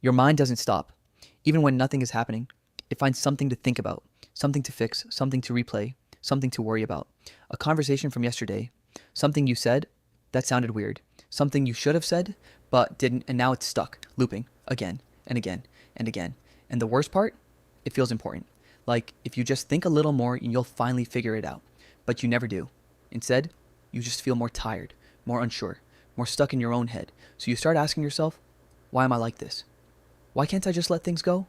Your mind doesn't stop. Even when nothing is happening, it finds something to think about, something to fix, something to replay, something to worry about. A conversation from yesterday, something you said that sounded weird, something you should have said but didn't, and now it's stuck, looping again and again and again. And the worst part, it feels important. Like if you just think a little more, you'll finally figure it out. But you never do. Instead, you just feel more tired, more unsure, more stuck in your own head. So you start asking yourself, why am I like this? Why can't I just let things go?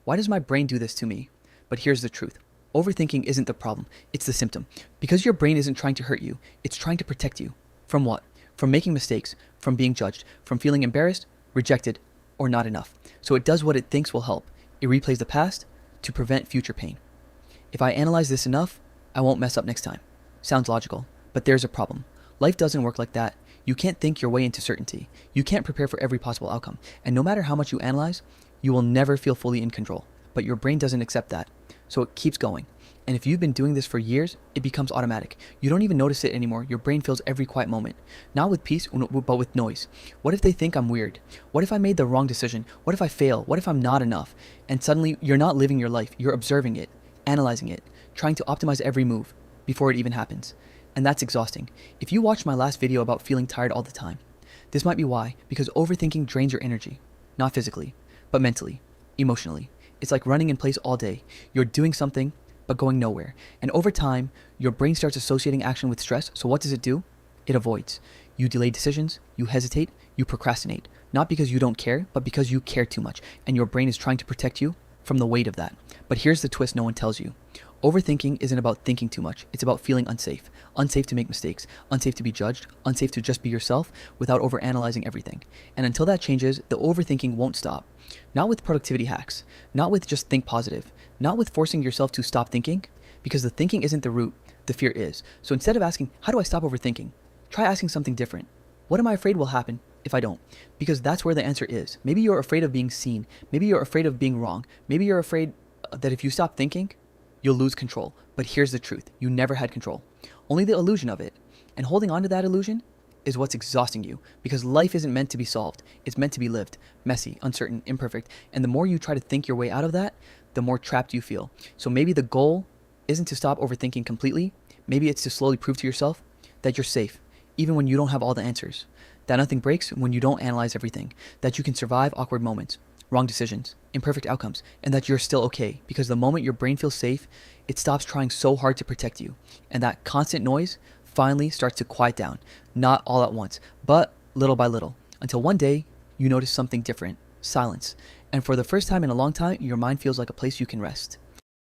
Why does my brain do this to me? But here's the truth. Overthinking isn't the problem, it's the symptom. Because your brain isn't trying to hurt you, it's trying to protect you. From what? From making mistakes, from being judged, from feeling embarrassed, rejected, or not enough. So it does what it thinks will help. It replays the past to prevent future pain. If I analyze this enough, I won't mess up next time. Sounds logical, but there's a problem. Life doesn't work like that. You can't think your way into certainty. You can't prepare for every possible outcome. And no matter how much you analyze, you will never feel fully in control. But your brain doesn't accept that. So it keeps going. And if you've been doing this for years, it becomes automatic. You don't even notice it anymore. Your brain fills every quiet moment. Not with peace, but with noise. What if they think I'm weird? What if I made the wrong decision? What if I fail? What if I'm not enough? And suddenly, you're not living your life. You're observing it, analyzing it, trying to optimize every move before it even happens. And that's exhausting. If you watched my last video about feeling tired all the time, this might be why. Because overthinking drains your energy. Not physically, but mentally, emotionally. It's like running in place all day. You're doing something, but going nowhere. And over time, your brain starts associating action with stress. So what does it do? It avoids. You delay decisions, you hesitate, you procrastinate. Not because you don't care, but because you care too much. And your brain is trying to protect you from the weight of that. But here's the twist no one tells you. Overthinking isn't about thinking too much. It's about feeling unsafe. Unsafe to make mistakes. Unsafe to be judged. Unsafe to just be yourself without overanalyzing everything. And until that changes, the overthinking won't stop. Not with productivity hacks. Not with just think positive. Not with forcing yourself to stop thinking. Because the thinking isn't the root. The fear is. So instead of asking, how do I stop overthinking? Try asking something different. What am I afraid will happen if I don't? Because that's where the answer is. Maybe you're afraid of being seen. Maybe you're afraid of being wrong. Maybe you're afraid that if you stop thinking, you'll lose control. But here's the truth. You never had control. Only the illusion of it. And holding on to that illusion is what's exhausting you. Because life isn't meant to be solved. It's meant to be lived. Messy, uncertain, imperfect. And the more you try to think your way out of that, the more trapped you feel. So maybe the goal isn't to stop overthinking completely. Maybe it's to slowly prove to yourself that you're safe, even when you don't have all the answers. That nothing breaks when you don't analyze everything. That you can survive awkward moments, wrong decisions, imperfect outcomes, and that you're still okay. Because the moment your brain feels safe, it stops trying so hard to protect you. And that constant noise finally starts to quiet down. Not all at once, but little by little. Until one day, you notice something different. Silence. And for the first time in a long time, your mind feels like a place you can rest.